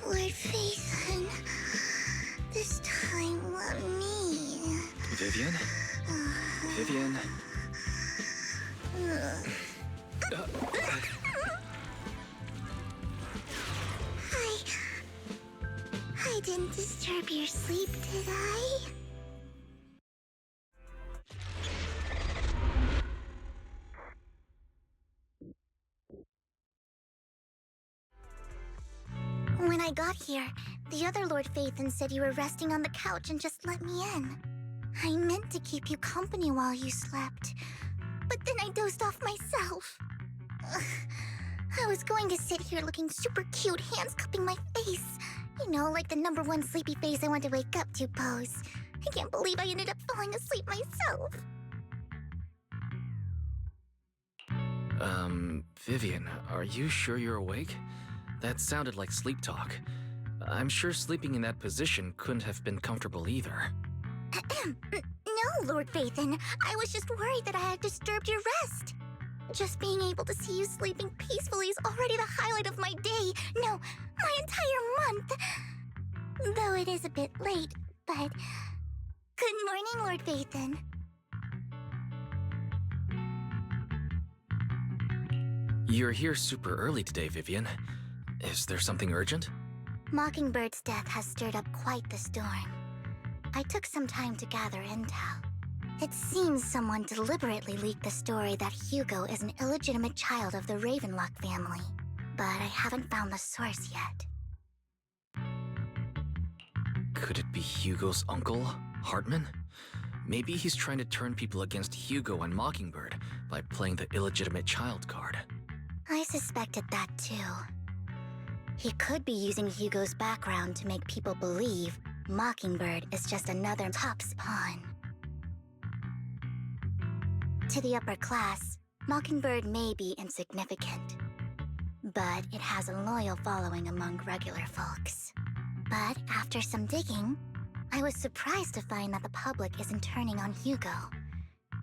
Lord Phaethon, this time let me. Vivian? Vivian? I didn't disturb your sleep, did I? When I got here, the other Lord Phaethon said you were resting on the couch and just let me in. I meant to keep you company while you slept, but then I dozed off myself. Ugh. I was going to sit here looking super cute, hands cupping my face. You know, like the #1 sleepy face I want to wake up to pose. I can't believe I ended up falling asleep myself. Vivian, are you sure you're awake? That sounded like sleep talk. I'm sure sleeping in that position couldn't have been comfortable either. No, Lord Phaethon. I was just worried that I had disturbed your rest. Just being able to see you sleeping peacefully is already the highlight of my day. No, my entire month. Though it is a bit late, but... Good morning, Lord Phaethon. You're here super early today, Vivian. Is there something urgent? Mockingbird's death has stirred up quite the storm. I took some time to gather intel. It seems someone deliberately leaked the story that Hugo is an illegitimate child of the Ravenlock family, but I haven't found the source yet. Could it be Hugo's uncle, Hartman? Maybe he's trying to turn people against Hugo and Mockingbird by playing the illegitimate child card. I suspected that too. He could be using Hugo's background to make people believe Mockingbird is just another Top's pawn. To the upper class, Mockingbird may be insignificant, but it has a loyal following among regular folks. But after some digging, I was surprised to find that the public isn't turning on Hugo.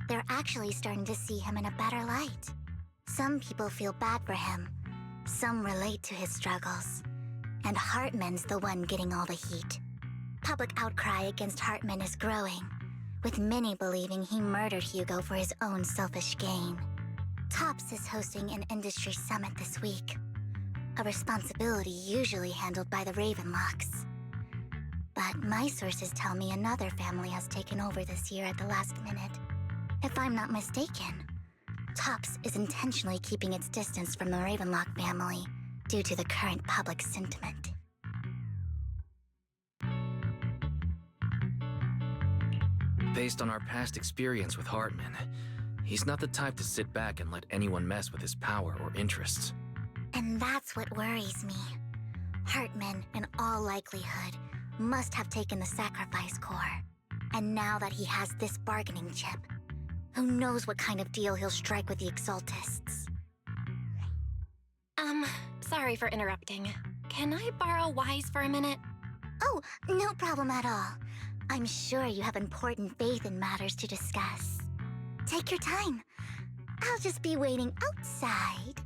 They're actually starting to see him in a better light. Some people feel bad for him, some relate to his struggles, and Hartman's the one getting all the heat. Public outcry against Hartman is growing, with many believing he murdered Hugo for his own selfish gain. Tops is hosting an industry summit this week, a responsibility usually handled by the Ravenlocks. But my sources tell me another family has taken over this year at the last minute. If I'm not mistaken, Tops is intentionally keeping its distance from the Ravenlock family due to the current public sentiment. Based on our past experience with Hartman, he's not the type to sit back and let anyone mess with his power or interests. And that's what worries me. Hartman, in all likelihood, must have taken the sacrifice core. And now that he has this bargaining chip, who knows what kind of deal he'll strike with the Exaltists. Sorry for interrupting. Can I borrow Wise for a minute? Oh, no problem at all. I'm sure you have important faith in matters to discuss. Take your time. I'll just be waiting outside.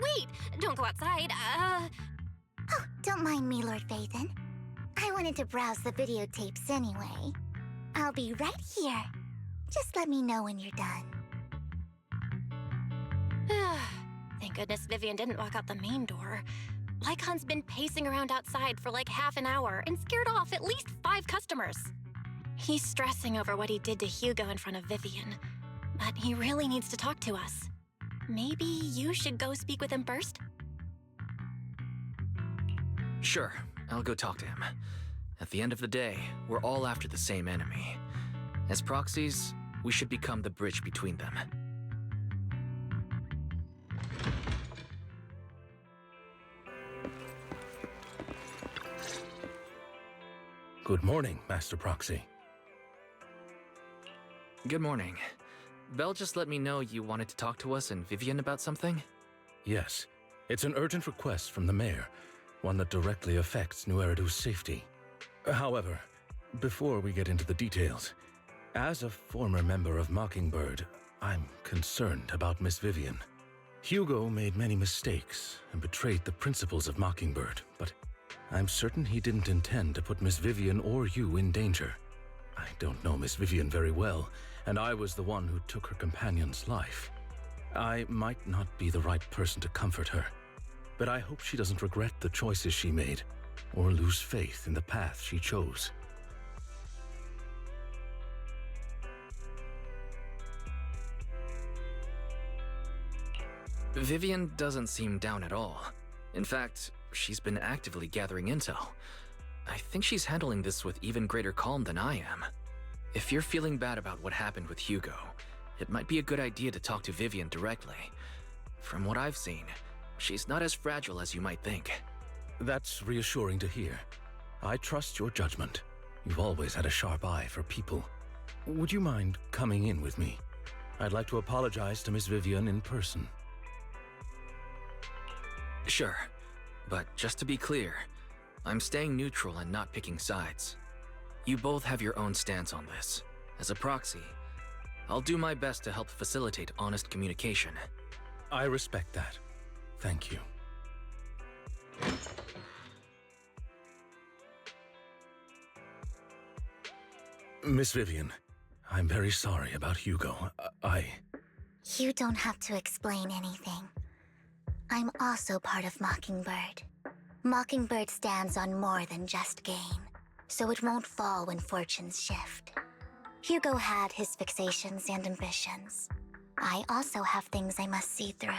Wait! Don't go outside, Oh, don't mind me, Lord Phaethon. I wanted to browse the videotapes anyway. I'll be right here. Just let me know when you're done. Thank goodness Vivian didn't walk out the main door. Lycon's been pacing around outside for like half an hour and scared off at least 5 customers. He's stressing over what he did to Hugo in front of Vivian, but he really needs to talk to us. Maybe you should go speak with him first? Sure, I'll go talk to him. At the end of the day, we're all after the same enemy. As proxies, we should become the bridge between them. Good morning, Master Proxy. Good morning. Belle just let me know you wanted to talk to us and Vivian about something? Yes, it's an urgent request from the mayor, one that directly affects New Eridu's safety. However, Before we get into the details, as a former member of Mockingbird, I'm concerned about Miss Vivian. Hugo made many mistakes and betrayed the principles of Mockingbird, but I'm certain he didn't intend to put Miss Vivian or you in danger. I don't know Miss Vivian very well, and I was the one who took her companion's life. I might not be the right person to comfort her, but I hope she doesn't regret the choices she made or lose faith in the path she chose. Vivian doesn't seem down at all. In fact, she's been actively gathering intel. I think she's handling this with even greater calm than I am. If you're feeling bad about what happened with Hugo, it might be a good idea to talk to Vivian directly. From what I've seen, she's not as fragile as you might think. That's reassuring to hear. I trust your judgment. You've always had a sharp eye for people. Would you mind coming in with me? I'd like to apologize to Miss Vivian in person. Sure, but just to be clear, I'm staying neutral and not picking sides. You both have your own stance on this. As a proxy, I'll do my best to help facilitate honest communication. I respect that. Thank you. Miss Vivian, I'm very sorry about Hugo. You don't have to explain anything. I'm also part of Mockingbird. Mockingbird stands on more than just gain, so it won't fall when fortunes shift. Hugo had his fixations and ambitions. I also have things I must see through.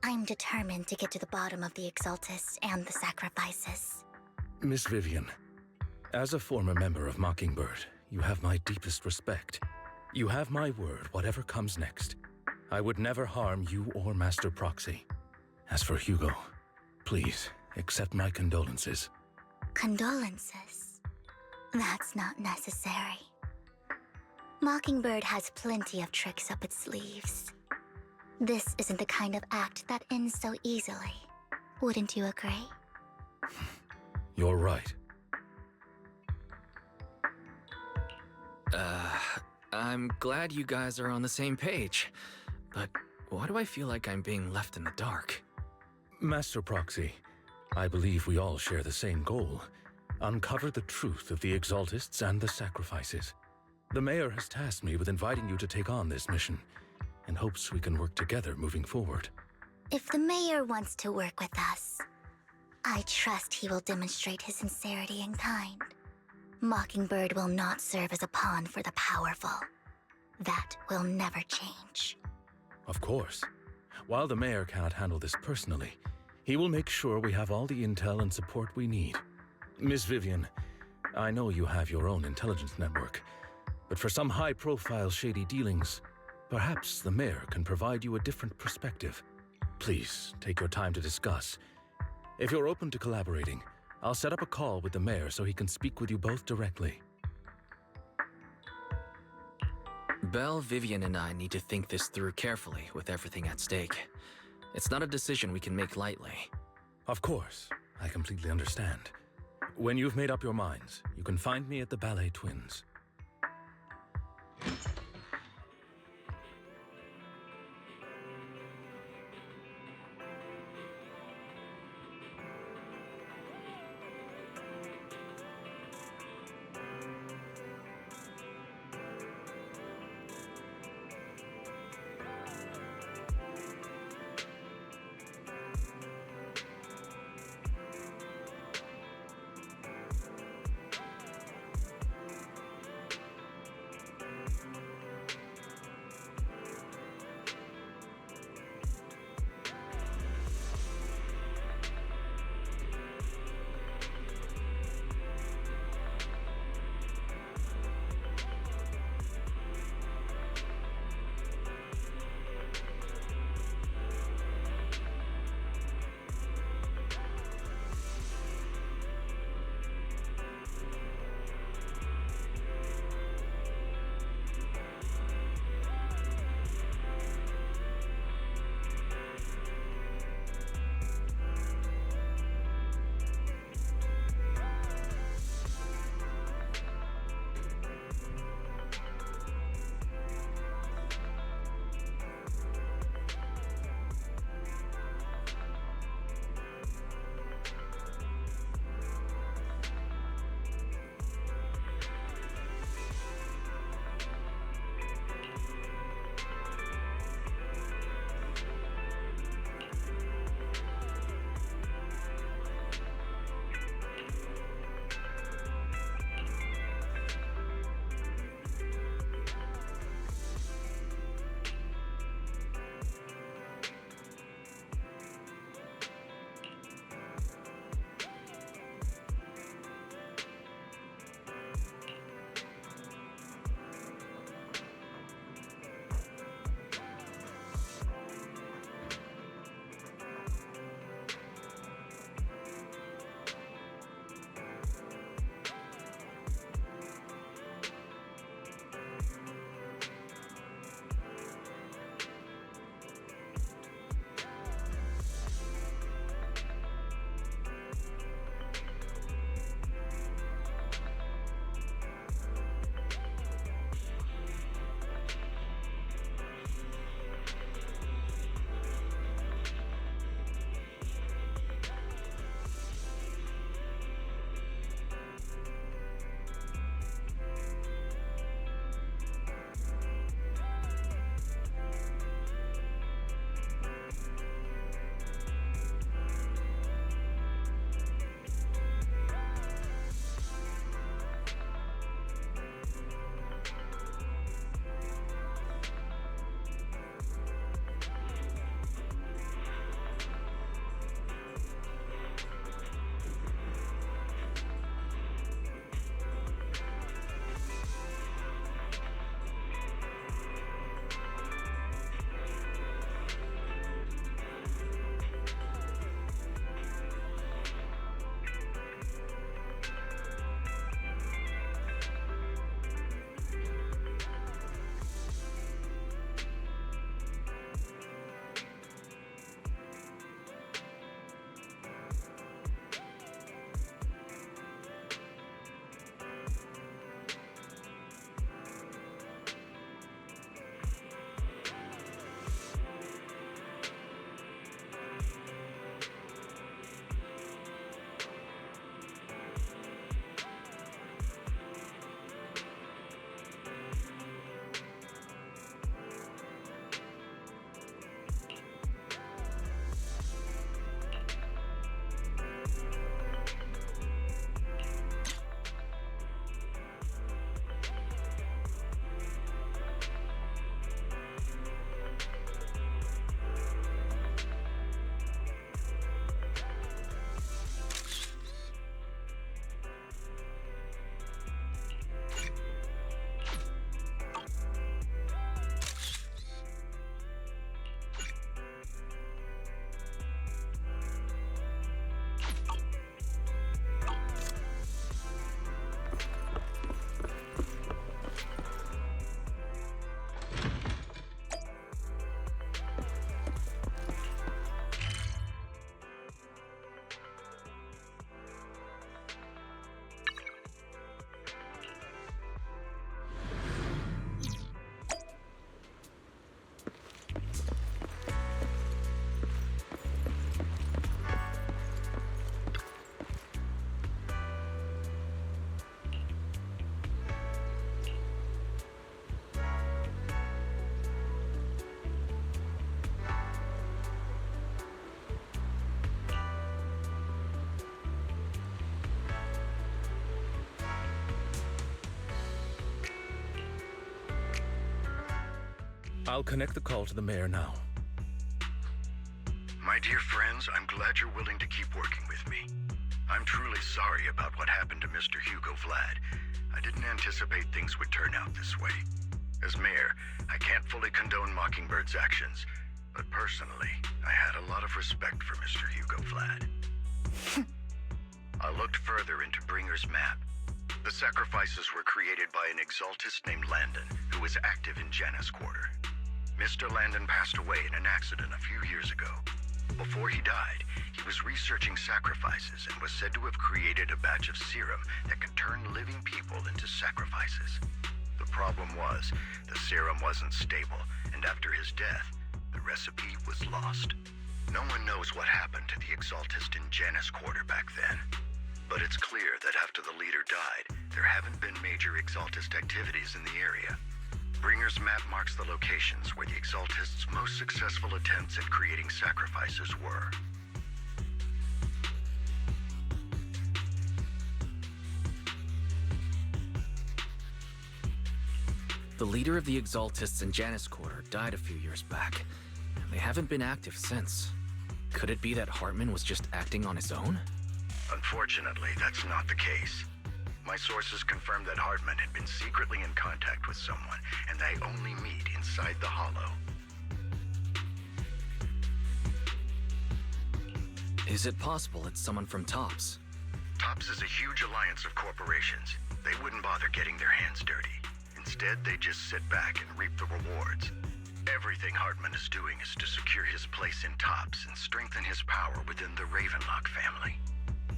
I'm determined to get to the bottom of the Exaltists and the sacrifices. Miss Vivian, as a former member of Mockingbird, you have my deepest respect. You have my word, whatever comes next. I would never harm you or Master Proxy. As for Hugo, please accept my condolences. Condolences? That's not necessary. Mockingbird has plenty of tricks up its sleeves. This isn't the kind of act that ends so easily. Wouldn't you agree? You're right. I'm glad you guys are on the same page, but why do I feel like I'm being left in the dark? Master Proxy, I believe we all share the same goal. Uncover the truth of the Exaltists and the sacrifices. The Mayor has tasked me with inviting you to take on this mission, and hopes we can work together moving forward. If the Mayor wants to work with us, I trust he will demonstrate his sincerity and kind. Mockingbird will not serve as a pawn for the powerful. That will never change. Of course. While the Mayor cannot handle this personally, he will make sure we have all the intel and support we need. Miss Vivian, I know you have your own intelligence network, but for some high-profile shady dealings, perhaps the Mayor can provide you a different perspective. Please, take your time to discuss. If you're open to collaborating, I'll set up a call with the Mayor so he can speak with you both directly. Belle, Vivian, and I need to think this through carefully with everything at stake. It's not a decision we can make lightly. Of course, I completely understand. When you've made up your minds, you can find me at the Ballet Twins. I'll connect the call to the mayor now. My dear friends, I'm glad you're willing to keep working with me. I'm truly sorry about what happened to Mr. Hugo Vlad. I didn't anticipate things would turn out this way. As mayor, I can't fully condone Mockingbird's actions, but personally, I had a lot of respect for Mr. Hugo Vlad. I looked further into Bringer's map. The sacrifices were created by an exaltist named Landon, who was active in Janus Quarter. Mr. Landon passed away in an accident a few years ago. Before he died, he was researching sacrifices and was said to have created a batch of serum that could turn living people into sacrifices. The problem was, the serum wasn't stable, and after his death, the recipe was lost. No one knows what happened to the exaltist in Janus Quarter back then. But it's clear that after the leader died, there haven't been major exaltist activities in the area. Bringer's map marks the locations where the exaltists' most successful attempts at creating sacrifices were. The leader of the exaltists in Janus Quarter died a few years back. They haven't been active since. Could it be that Hartman was just acting on his own? Unfortunately, that's not the case. My sources confirmed that Hartman had been secretly in contact with someone, and they only meet inside the Hollow. Is it possible it's someone from TOPS? TOPS is a huge alliance of corporations. They wouldn't bother getting their hands dirty. Instead, they just sit back and reap the rewards. Everything Hartman is doing is to secure his place in TOPS and strengthen his power within the Ravenlock family.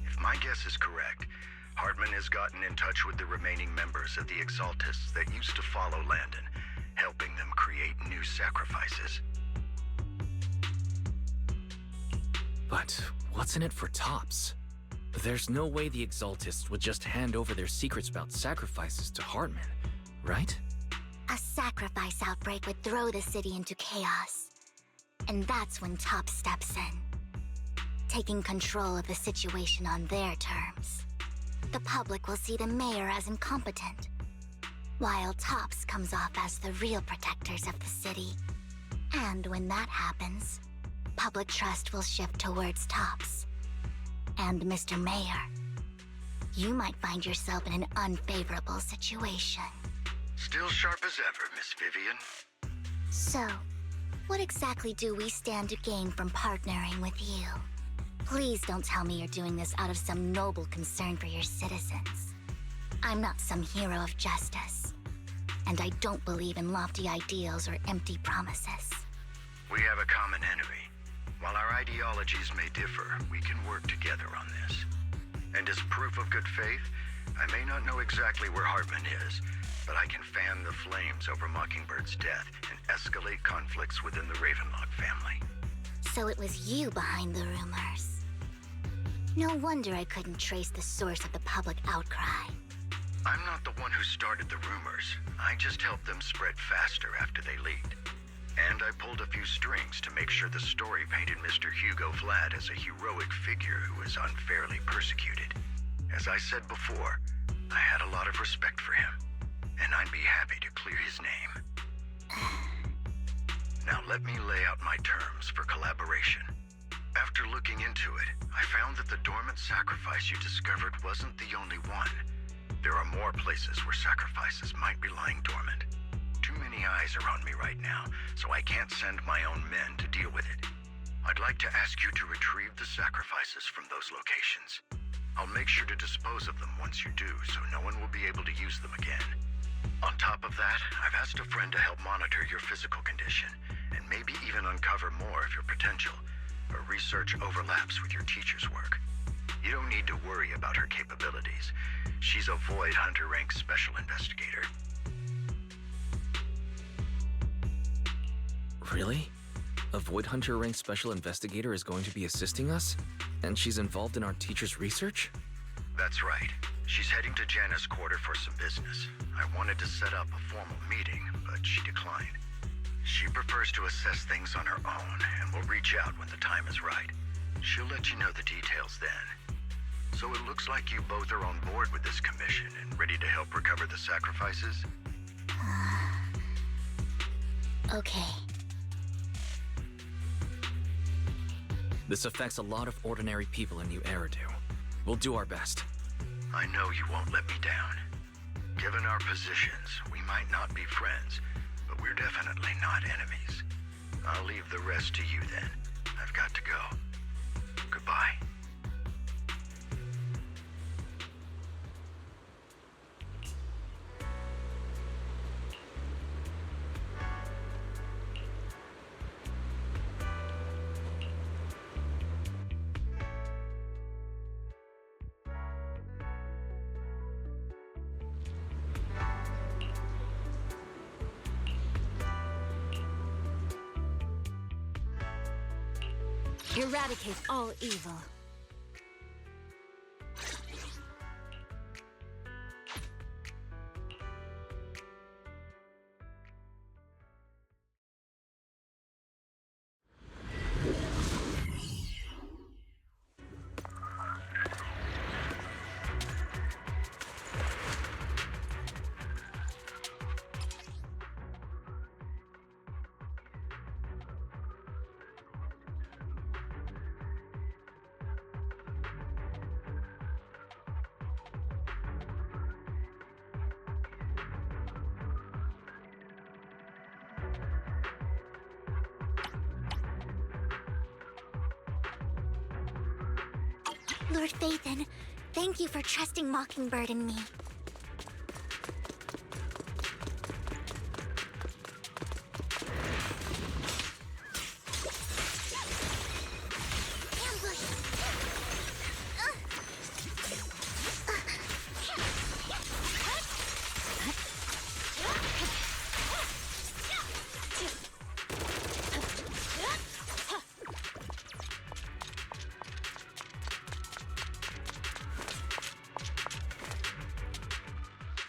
If my guess is correct, Hartman has gotten in touch with the remaining members of the Exaltists that used to follow Landon, helping them create new sacrifices. But what's in it for TOPS? There's no way the Exaltists would just hand over their secrets about sacrifices to Hartman, right? A sacrifice outbreak would throw the city into chaos. And that's when TOPS steps in, taking control of the situation on their terms. The public will see the mayor as incompetent, while TOPS comes off as the real protectors of the city. And when that happens, public trust will shift towards TOPS. And Mr. Mayor, you might find yourself in an unfavorable situation. Still sharp as ever, Miss Vivian. So, what exactly do we stand to gain from partnering with you? Please don't tell me you're doing this out of some noble concern for your citizens. I'm not some hero of justice, and I don't believe in lofty ideals or empty promises. We have a common enemy. While our ideologies may differ, we can work together on this. And as proof of good faith, I may not know exactly where Hartman is, but I can fan the flames over Mockingbird's death and escalate conflicts within the Ravenlock family. So it was you behind the rumors. No wonder I couldn't trace the source of the public outcry. I'm not the one who started the rumors. I just helped them spread faster after they leaked. And I pulled a few strings to make sure the story painted Mr. Hugo Vlad as a heroic figure who was unfairly persecuted. As I said before, I had a lot of respect for him, and I'd be happy to clear his name. Now let me lay out my terms for collaboration. After looking into it, I found that the dormant sacrifice you discovered wasn't the only one. There are more places where sacrifices might be lying dormant. Too many eyes are on me right now, so I can't send my own men to deal with it. I'd like to ask you to retrieve the sacrifices from those locations. I'll make sure to dispose of them once you do, so no one will be able to use them again. On top of that, I've asked a friend to help monitor your physical condition, and maybe even uncover more of your potential. Her research overlaps with your teacher's work. You don't need to worry about her capabilities. She's a Void Hunter rank special investigator. Really? A Void Hunter rank special investigator is going to be assisting us? And she's involved in our teacher's research? That's right. She's heading to Janus Quarter for some business. I wanted to set up a formal meeting, but she declined. She prefers to assess things on her own, and will reach out when the time is right. She'll let you know the details then. So it looks like you both are on board with this commission and ready to help recover the sacrifices? Okay. This affects a lot of ordinary people in New Eridu. We'll do our best. I know you won't let me down. Given our positions, we might not be friends, but we're definitely not enemies. I'll leave the rest to you then. I've got to go. Goodbye. Eradicate all evil. Lord Phaethon, thank you for trusting Mockingbird and me. Ambush!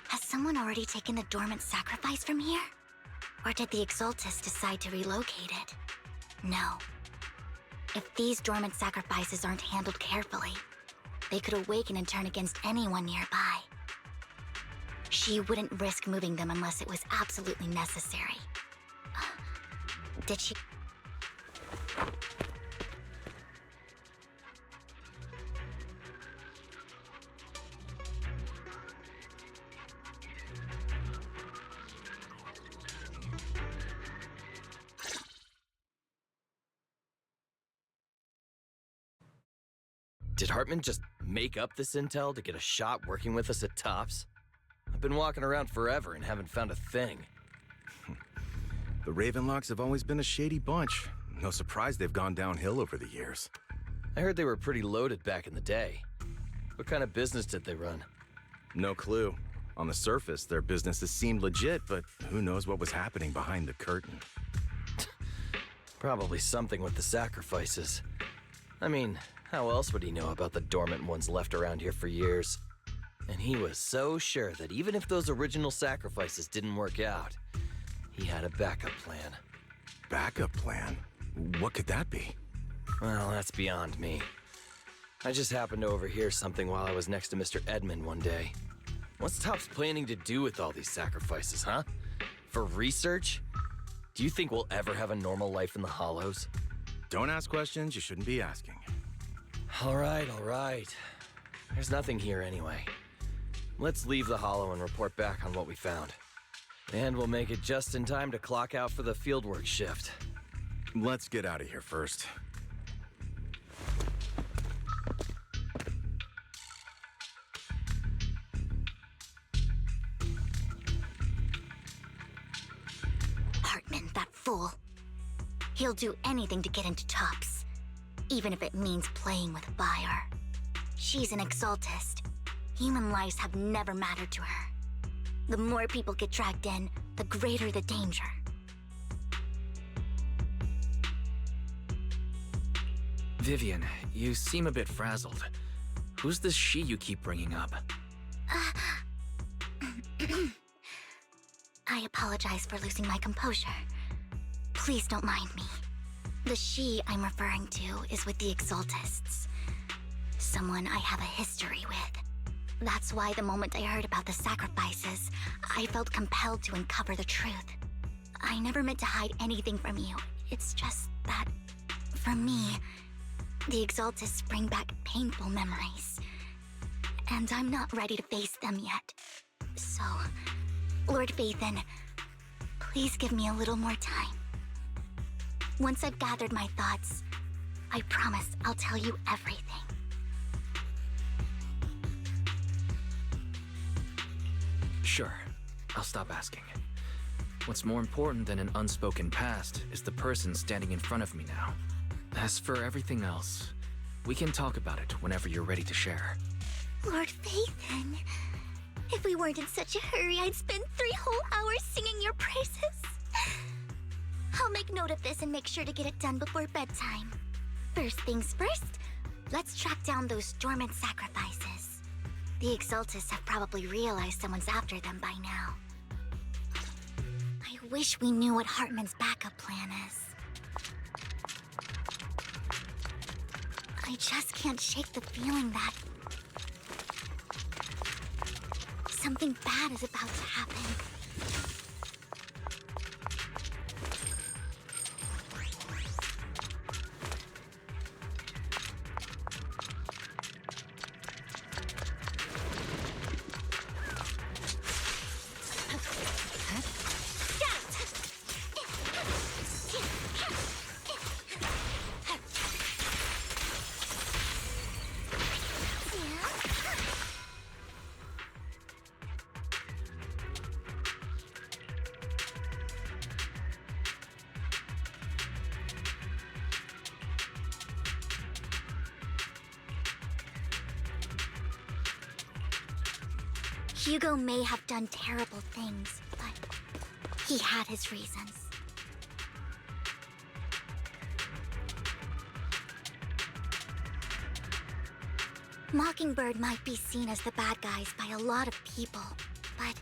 Has someone already taken the dormant sacrifice from here? Or did the Exaltus decide to relocate it? No. If these dormant sacrifices aren't handled carefully, they could awaken and turn against anyone nearby. She wouldn't risk moving them unless it was absolutely necessary. Did she? Did Hartman just make up this intel to get a shot working with us at Tops? I've been walking around forever and haven't found a thing. The Ravenlocks have always been a shady bunch. No surprise they've gone downhill over the years. I heard they were pretty loaded back in the day. What kind of business did they run? No clue. On the surface, their businesses seemed legit, but who knows what was happening behind the curtain. Probably something with the sacrifices. I mean, how else would he know about the dormant ones left around here for years? And he was so sure that even if those original sacrifices didn't work out, he had a backup plan. Backup plan? What could that be? Well, that's beyond me. I just happened to overhear something while I was next to Mr. Edmund one day. What's Topps planning to do with all these sacrifices, huh? For research? Do you think we'll ever have a normal life in the Hollows? Don't ask questions you shouldn't be asking. All right. There's nothing here anyway. Let's leave the Hollow and report back on what we found. And we'll make it just in time to clock out for the fieldwork shift. Let's get out of here first. Hartman, that fool. He'll do anything to get into Tops, even if it means playing with fire. She's an Exaltist. Human lives have never mattered to her. The more people get dragged in, the greater the danger. Vivian, you seem a bit frazzled. Who's this she you keep bringing up? I apologize for losing my composure. Please don't mind me. The she I'm referring to is with the Exaltists. Someone I have a history with. That's why the moment I heard about the sacrifices, I felt compelled to uncover the truth. I never meant to hide anything from you. It's just that, for me, the Exaltists bring back painful memories. And I'm not ready to face them yet. So, Lord Vathan, please give me a little more time. Once I've gathered my thoughts, I promise I'll tell you everything. Sure, I'll stop asking. What's more important than an unspoken past is the person standing in front of me now. As for everything else, we can talk about it whenever you're ready to share. Lord Vathan, if we weren't in such a hurry, I'd spend 3 whole hours singing your praises. I'll make note of this and make sure to get it done before bedtime. First things first, let's track down those dormant sacrifices. The Exaltists have probably realized someone's after them by now. I wish we knew what Hartman's backup plan is. I just can't shake the feeling that something bad is about to happen. Hugo may have done terrible things, but he had his reasons. Mockingbird might be seen as the bad guys by a lot of people, but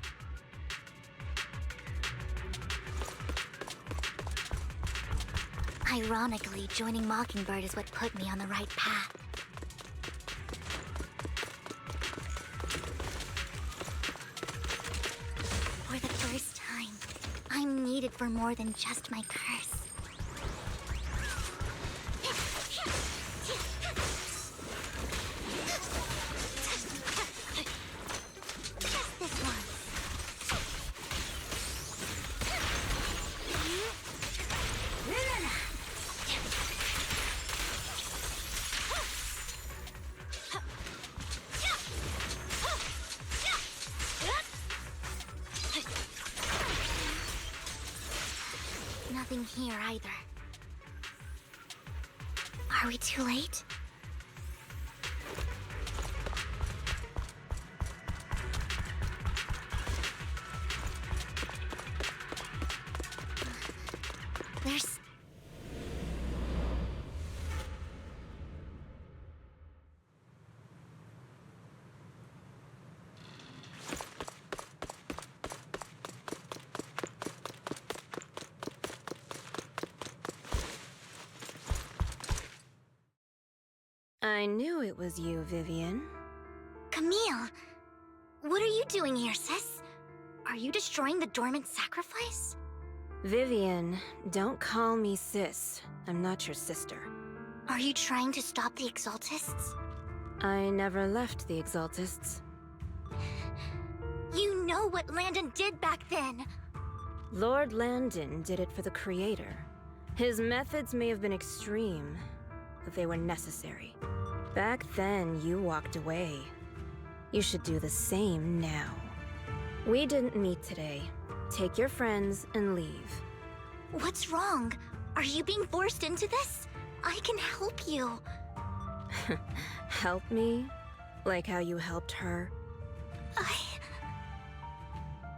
ironically, joining Mockingbird is what put me on the right path. For the first time, I'm needed for more than just my curse. Just this one. Nothing here either. Are we too late? There's... I knew it was you, Vivian. Camille! What are you doing here, sis? Are you destroying the dormant sacrifice? Vivian, don't call me sis. I'm not your sister. Are you trying to stop the Exaltists? I never left the Exaltists. You know what Landon did back then! Lord Landon did it for the Creator. His methods may have been extreme, but they were necessary. Back then, you walked away. You should do the same now. We didn't meet today. Take your friends and leave. What's wrong? Are you being forced into this? I can help you. Help me? Like how you helped her?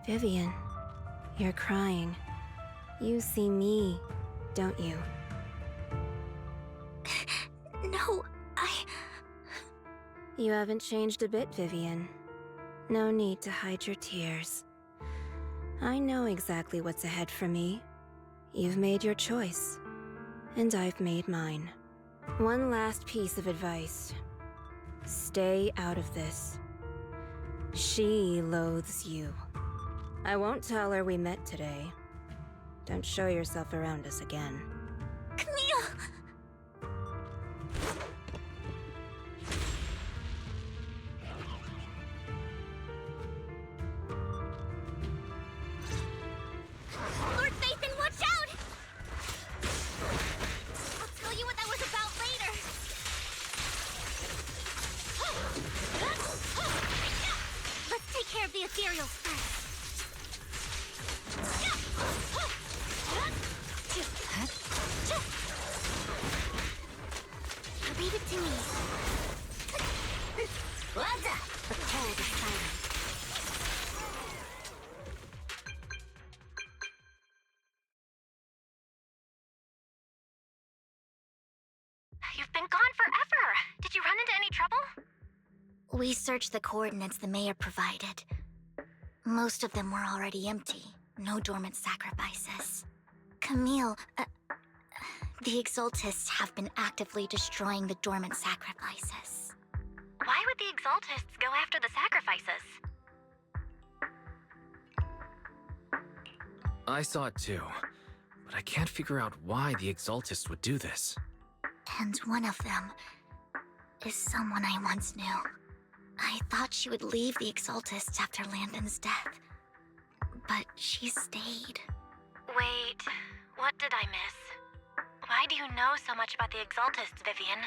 Vivian, you're crying. You see me, don't you? No, You haven't changed a bit, Vivian. No need to hide your tears. I know exactly what's ahead for me. You've made your choice, and I've made mine. One last piece of advice. Stay out of this. She loathes you. I won't tell her we met today. Don't show yourself around us again. Camille! Lord Phaethon, watch out! I'll tell you what that was about later. Let's take care of the ethereals first. Leave it to me. What's up? The cold is silent. You've been gone forever. Did you run into any trouble? We searched the coordinates the mayor provided. Most of them were already empty. No dormant sacrifices. Camille, the Exaltists have been actively destroying the dormant sacrifices. Why would the Exaltists go after the sacrifices? I saw it too, but I can't figure out why the Exaltists would do this. And one of them is someone I once knew. I thought she would leave the Exaltists after Landon's death, but she stayed. Wait, what did I miss? Why do you know so much about the Exaltists, Vivian?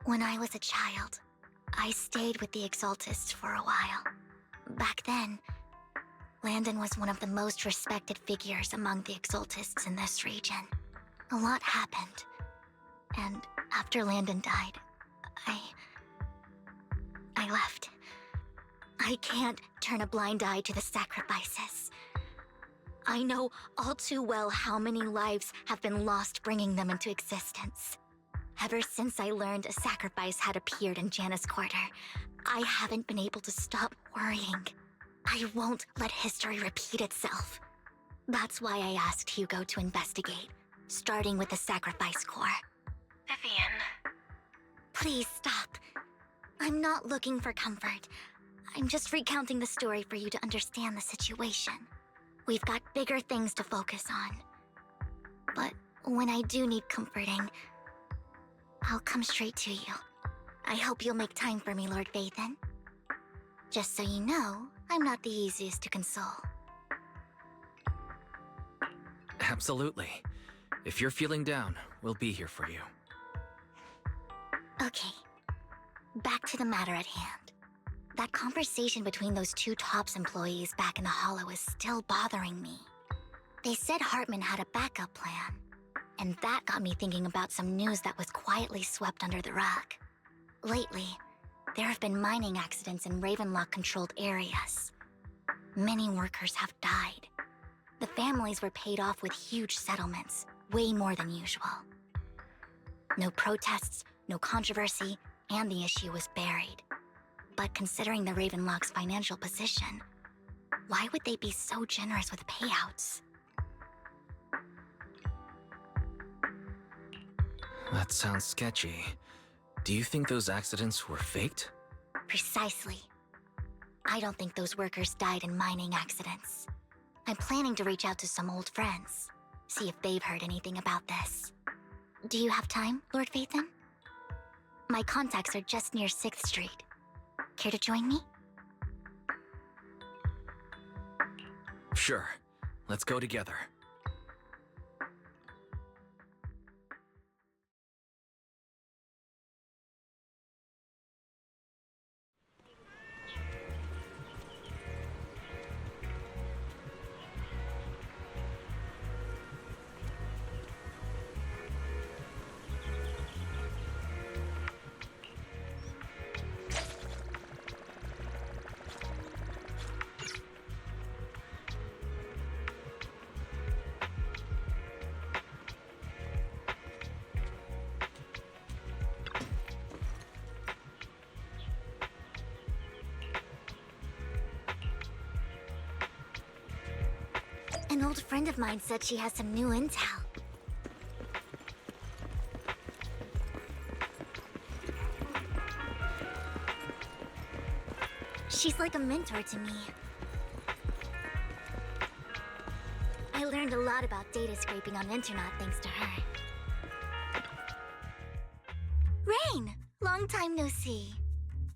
When I was a child, I stayed with the Exaltists for a while. Back then, Landon was one of the most respected figures among the Exaltists in this region. A lot happened, and after Landon died, I left. I can't turn a blind eye to the sacrifices. I know all too well how many lives have been lost bringing them into existence. Ever since I learned a sacrifice had appeared in Janus Quarter, I haven't been able to stop worrying. I won't let history repeat itself. That's why I asked Hugo to investigate, starting with the Sacrifice Corps. Vivian. Please stop. I'm not looking for comfort. I'm just recounting the story for you to understand the situation. We've got bigger things to focus on. But when I do need comforting, I'll come straight to you. I hope you'll make time for me, Lord Phaethon. Just so you know, I'm not the easiest to console. Absolutely. If you're feeling down, we'll be here for you. Okay, back to the matter at hand. That conversation between those two TOPS employees back in the Hollow is still bothering me. They said Hartman had a backup plan, and that got me thinking about some news that was quietly swept under the rug. Lately, there have been mining accidents in Ravenlock-controlled areas. Many workers have died. The families were paid off with huge settlements, way more than usual. No protests, no controversy, and the issue was buried. But considering the Ravenlock's financial position, why would they be so generous with payouts? That sounds sketchy. Do you think those accidents were faked? Precisely. I don't think those workers died in mining accidents. I'm planning to reach out to some old friends, see if they've heard anything about this. Do you have time, Lord Phaethon? My contacts are just near 6th Street. Care to join me? Sure. Let's go together. An old friend of mine said she has some new intel. She's like a mentor to me. I I learned a lot about data scraping on the internet thanks to her. Rain! Long time no see.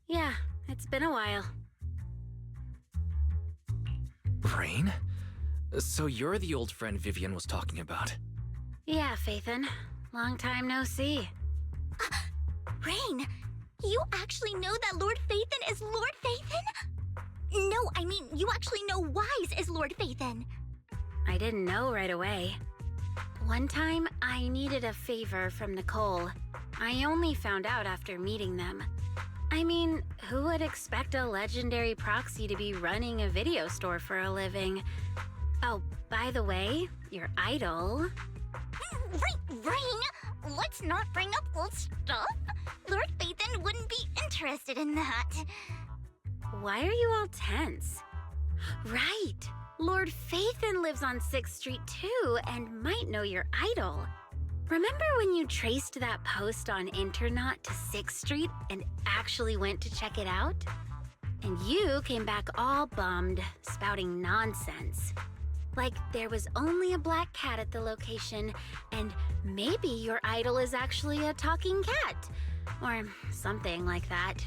Yeah, it's been a while. Rain? So you're the old friend Vivian was talking about. Yeah, Phaethon. Long time no see. Rain, you actually know that Lord Phaethon is Lord Phaethon? No, I mean, you actually know Wise is Lord Phaethon. I didn't know right away. One time, I needed a favor from Nicole. I only found out after meeting them. I mean, who would expect a legendary proxy to be running a video store for a living? Oh, by the way, your idol... Rain, let's not bring up old stuff. Lord Phaethon wouldn't be interested in that. Why are you all tense? Right! Lord Phaethon lives on 6th Street too, and might know your idol. Remember when you traced that post on Internet to 6th Street and actually went to check it out? And you came back all bummed, spouting nonsense. Like there was only a black cat at the location, and maybe your idol is actually a talking cat. Or something like that.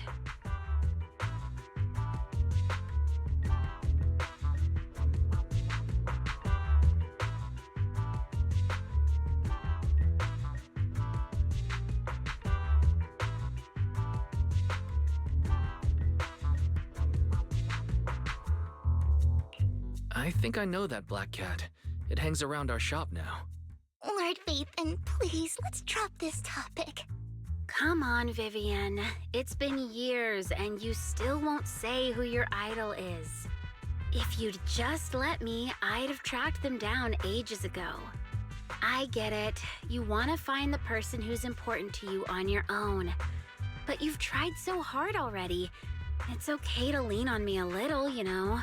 I think I know that black cat. It hangs around our shop now. Lord Phaethon, please, let's drop this topic. Come on, Vivian. It's been years and you still won't say who your idol is. If you'd just let me, I'd have tracked them down ages ago. I get it. You want to find the person who's important to you on your own. But you've tried so hard already. It's okay to lean on me a little, you know.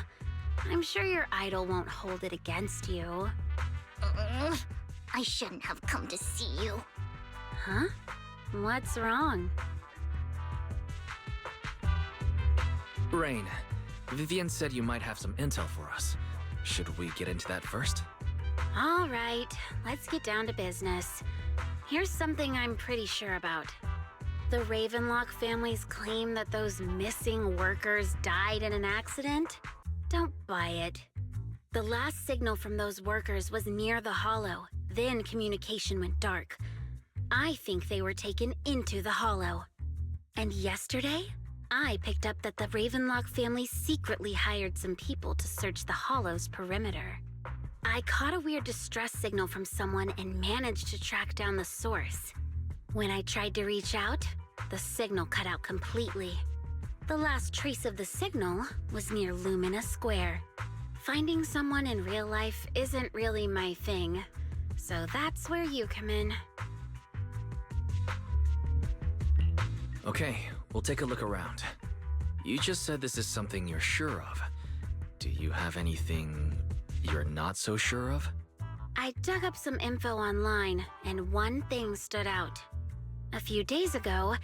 I'm sure your idol won't hold it against you. I shouldn't have come to see you. Huh? What's wrong? Rain, Vivian said you might have some intel for us. Should we get into that first? All right, let's get down to business. Here's something I'm pretty sure about. The Ravenlock family's claim that those missing workers died in an accident? Don't buy it. The last signal from those workers was near the Hollow. Then communication went dark. I think they were taken into the Hollow. And yesterday, I picked up that the Ravenlock family secretly hired some people to search the Hollow's perimeter. I caught a weird distress signal from someone and managed to track down the source. When I tried to reach out, the signal cut out completely. The last trace of the signal was near Lumina Square. Finding someone in real life isn't really my thing, so that's where you come in. Okay, we'll take a look around. You just said this is something you're sure of. Do you have anything you're not so sure of? I dug up some info online, and one thing stood out. A few days ago,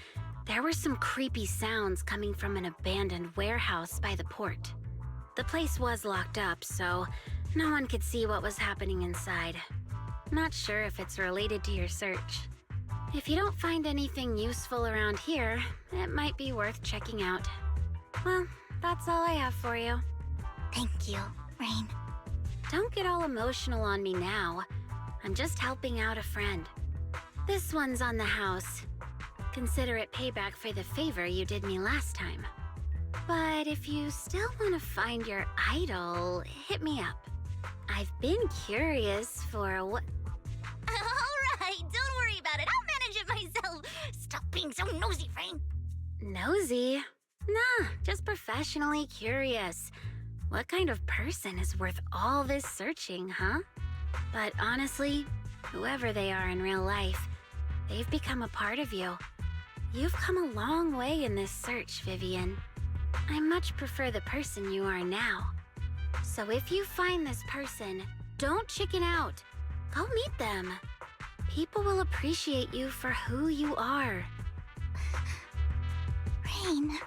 there were some creepy sounds coming from an abandoned warehouse by the port. The place was locked up, so no one could see what was happening inside. Not sure if it's related to your search. If you don't find anything useful around here, it might be worth checking out. Well, that's all I have for you. Thank you, Rain. Don't get all emotional on me now. I'm just helping out a friend. This one's on the house. Consider it payback for the favor you did me last time. But if you still want to find your idol, hit me up. I've been curious for what... Alright, don't worry about it. I'll manage it myself. Stop being so nosy, Rain. Nosy? Nah, just professionally curious. What kind of person is worth all this searching, huh? But honestly, whoever they are in real life, they've become a part of you. You've come a long way in this search, Vivian. I much prefer the person you are now. So if you find this person, don't chicken out. Go meet them. People will appreciate you for who you are. Rain.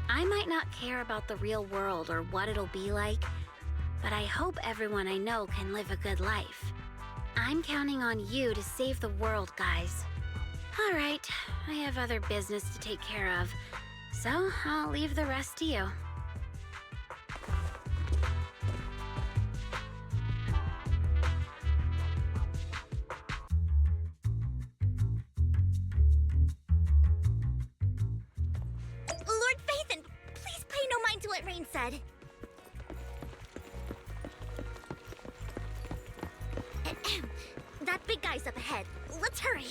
I might not care about the real world or what it'll be like, but I hope everyone I know can live a good life. I'm counting on you to save the world, guys. All right, I have other business to take care of, so I'll leave the rest to you. Lord Phaethon, please pay no mind to what Rain said. That big guy's up ahead. Let's hurry.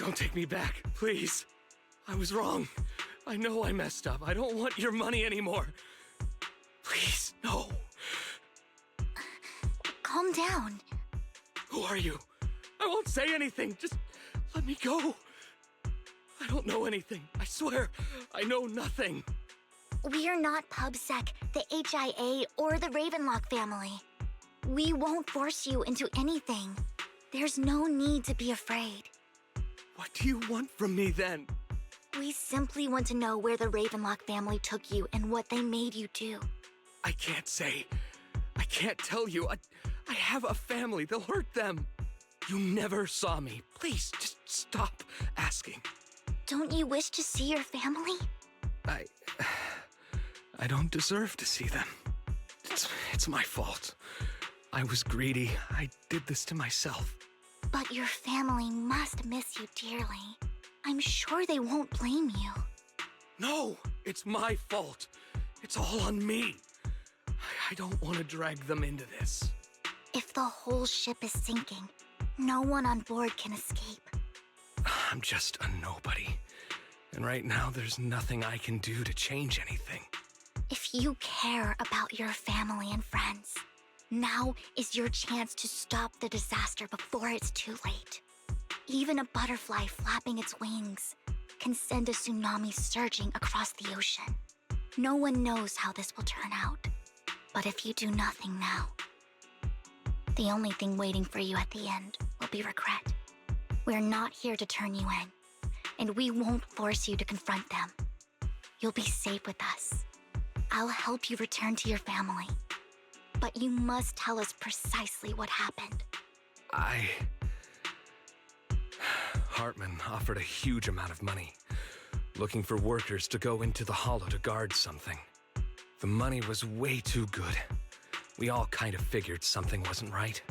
Don't take me back, please. I was wrong. I know I messed up. I don't want your money anymore. Please, no. Calm down. Who are you? I won't say anything. Just let me go. I don't know anything. I swear, I know nothing. We're not PubSec, the HIA, or the Ravenlock family. We won't force you into anything. There's no need to be afraid. What do you want from me then? We simply want to know where the Ravenlock family took you and what they made you do. I can't say. I can't tell you. I have a family. They'll hurt them. You never saw me. Please, just stop asking. Don't you wish to see your family? I don't deserve to see them. It's my fault. I was greedy. I did this to myself. But your family must miss you dearly. I'm sure they won't blame you. No, it's my fault. It's all on me. I don't want to drag them into this. If the whole ship is sinking, no one on board can escape. I'm just a nobody. And right now, there's nothing I can do to change anything. If you care about your family and friends, now is your chance to stop the disaster before it's too late. Even a butterfly flapping its wings can send a tsunami surging across the ocean. No one knows how this will turn out. But if you do nothing now, the only thing waiting for you at the end will be regret. We're not here to turn you in, and we won't force you to confront them. You'll be safe with us. I'll help you return to your family. But you must tell us precisely what happened. Hartman offered a huge amount of money, looking for workers to go into the hollow to guard something. The money was way too good. We all kind of figured something wasn't right.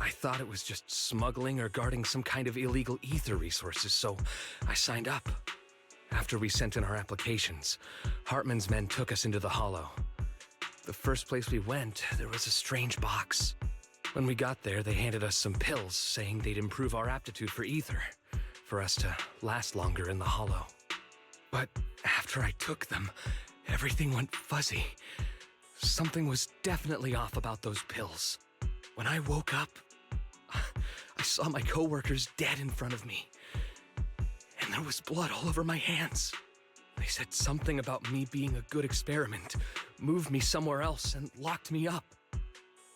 I thought it was just smuggling or guarding some kind of illegal ether resources, so I signed up. After we sent in our applications, Hartman's men took us into the hollow. The first place we went, there was a strange box. When we got there, they handed us some pills, saying they'd improve our aptitude for ether, for us to last longer in the hollow. But after I took them, everything went fuzzy. Something was definitely off about those pills. When I woke up, I saw my coworkers dead in front of me. And there was blood all over my hands. They said something about me being a good experiment, moved me somewhere else, and locked me up.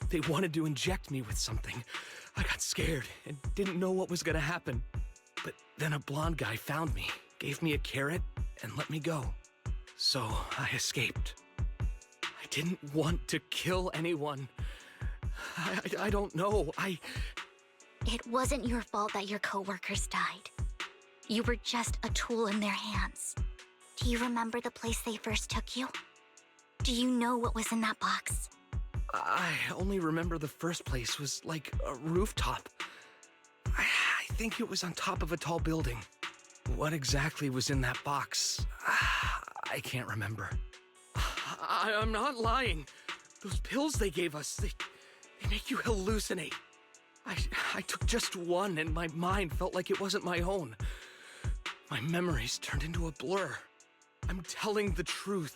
They wanted to inject me with something. I got scared and didn't know what was gonna happen. But then a blonde guy found me, gave me a carrot, and let me go. So I escaped. I didn't want to kill anyone. I don't know. It wasn't your fault that your coworkers died. You were just a tool in their hands. Do you remember the place they first took you? Do you know what was in that box? I only remember the first place was like a rooftop. I think it was on top of a tall building. What exactly was in that box? I can't remember. I'm not lying. Those pills they gave us, they make you hallucinate. I took just one and my mind felt like it wasn't my own. My memories turned into a blur. I'm telling the truth.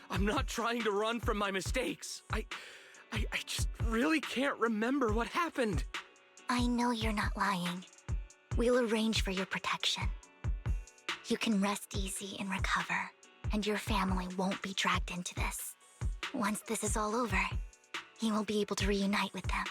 I'm not trying to run from my mistakes. I just really can't remember what happened. I know you're not lying. We'll arrange for your protection. You can rest easy and recover, and your family won't be dragged into this. Once this is all over, you will be able to reunite with them.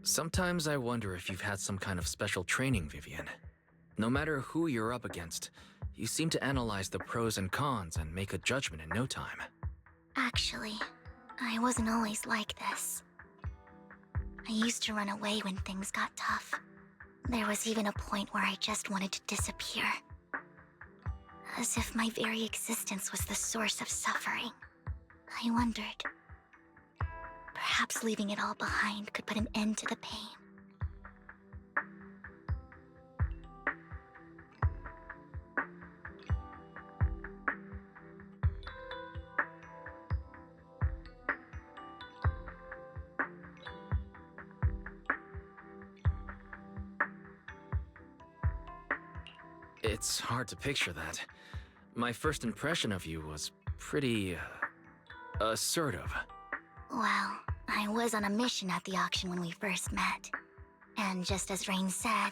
Sometimes I wonder if you've had some kind of special training, Vivian. No matter who you're up against, you seem to analyze the pros and cons and make a judgment in no time. Actually, I wasn't always like this. I used to run away when things got tough. There was even a point where I just wanted to disappear. as if my very existence was the source of suffering. I wondered, perhaps leaving it all behind could put an end to the pain. It's hard to picture that. My first impression of you was pretty, assertive. Well, I was on a mission at the auction when we first met. And just as Rain said,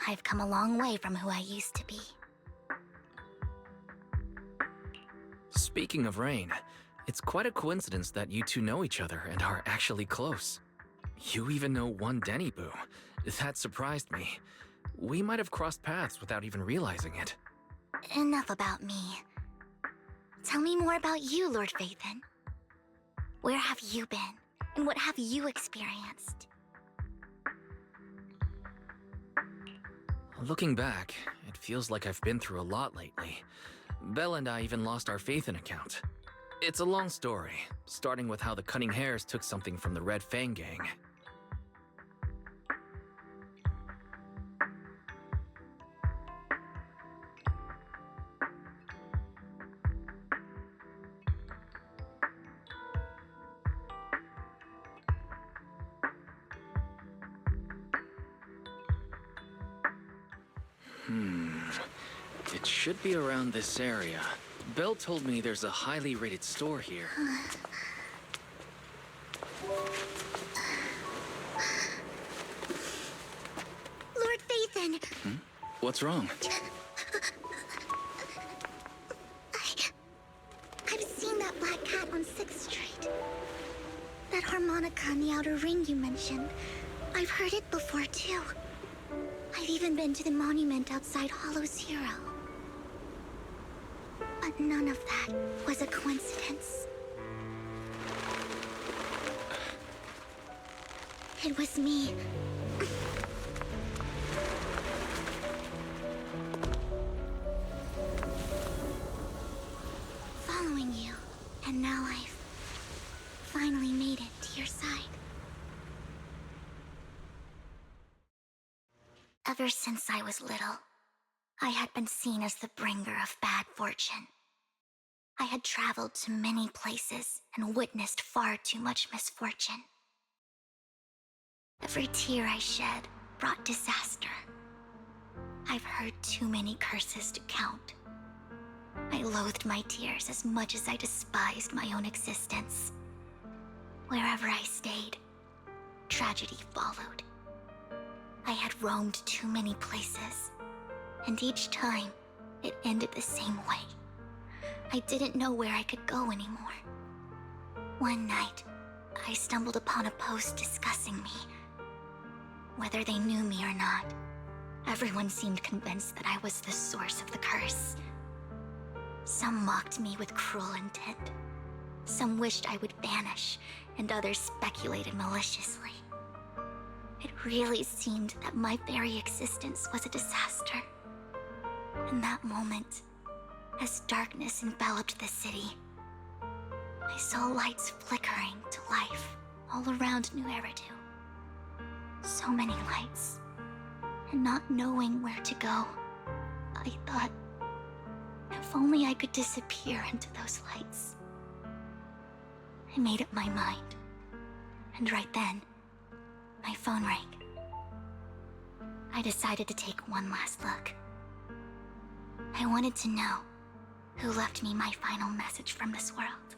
I've come a long way from who I used to be. Speaking of Rain, it's quite a coincidence that you two know each other and are actually close. You even know one Denny Boo. That surprised me. We might have crossed paths without even realizing it. Enough about me. Tell me more about you, Lord Phaethon. Where have you been, and what have you experienced? Looking back, it feels like I've been through a lot lately. Belle and I even lost our Phaethon account. It's a long story, starting with how the Cunning Hares took something from the Red Fang gang. It should be around this area. Belle told me there's a highly rated store here. Lord Phaethon! What's wrong? I've seen that black cat on 6th Street. That harmonica in the outer ring you mentioned. I've heard it before, too. I've even been to the monument outside Hollow Zero. But none of that was a coincidence. It was me. Following you, and now I've finally made it to your side. Ever since I was little, I had been seen as the bringer of bad fortune. I had traveled to many places and witnessed far too much misfortune. Every tear I shed brought disaster. I've heard too many curses to count. I loathed my tears as much as I despised my own existence. Wherever I stayed, tragedy followed. I had roamed too many places, and each time, it ended the same way. I didn't know where I could go anymore. One night, I stumbled upon a post discussing me. Whether they knew me or not, everyone seemed convinced that I was the source of the curse. Some mocked me with cruel intent. Some wished I would vanish, and others speculated maliciously. It really seemed that my very existence was a disaster. In that moment, as darkness enveloped the city, I saw lights flickering to life all around New Eridu. So many lights, and not knowing where to go, I thought, if only I could disappear into those lights. I made up my mind, and right then, my phone rang. I decided to take one last look. I wanted to know who left me my final message from this world.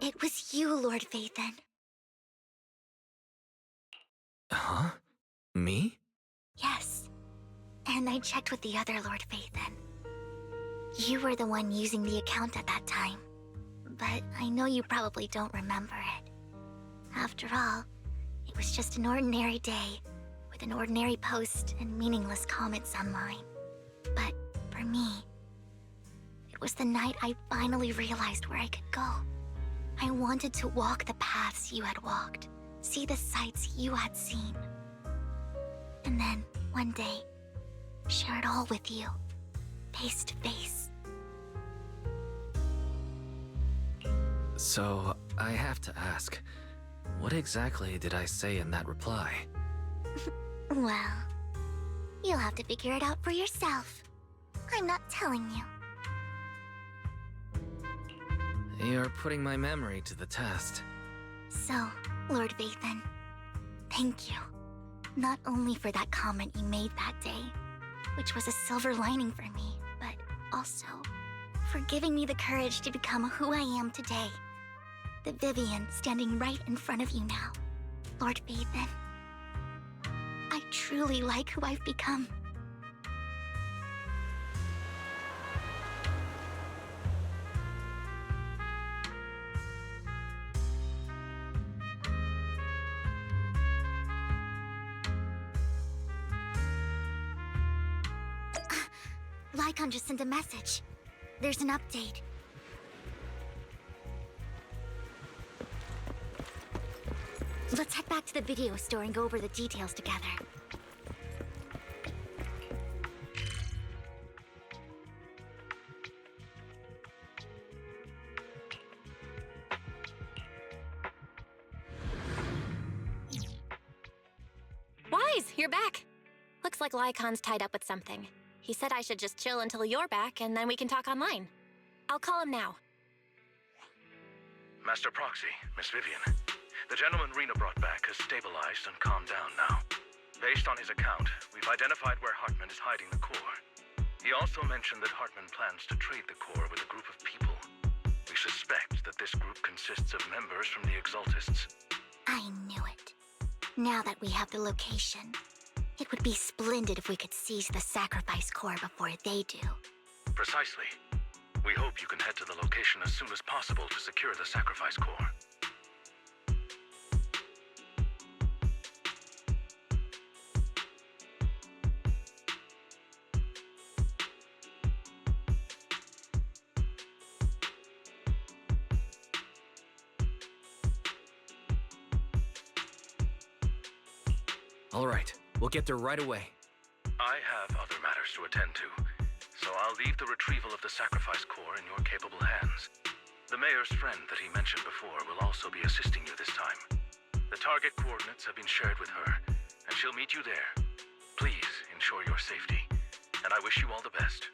It was you, Lord Phaethon. Huh? Me? Yes. And I checked with the other Lord Phaethon. You were the one using the account at that time. But I know you probably don't remember it. After all, it was just an ordinary day, with an ordinary post and meaningless comments online. But for me, it was the night I finally realized where I could go. I wanted to walk the paths you had walked, see the sights you had seen. And then, one day, share it all with you, face to face. So, I have to ask, what exactly did I say in that reply? Well, you'll have to figure it out for yourself. I'm not telling you. You're putting my memory to the test. So, Lord Vathan, thank you. Not only for that comment you made that day, which was a silver lining for me, but also for giving me the courage to become who I am today. The Vivian standing right in front of you now. Lord Vathan, I truly like who I've become. Lycon just sent a message. There's an update. Let's head back to the video store and go over the details together. Wise, you're back. Looks like Lycon's tied up with something. He said I should just chill until you're back, and then we can talk online. I'll call him now. Master Proxy, Miss Vivian. The gentleman Rena brought back has stabilized and calmed down now. Based on his account, we've identified where Hartman is hiding the core. He also mentioned that Hartman plans to trade the core with a group of people. We suspect that this group consists of members from the Exaltists. I knew it. Now that we have the location, it would be splendid if we could seize the sacrifice core before they do. Precisely. We hope you can head to the location as soon as possible to secure the sacrifice core. All right, we'll get there right away. I have other matters to attend to, so I'll leave the retrieval of the sacrifice core in your capable hands. The mayor's friend that he mentioned before will also be assisting you this time. The target coordinates have been shared with her, and she'll meet you there. Please ensure your safety, and I wish you all the best.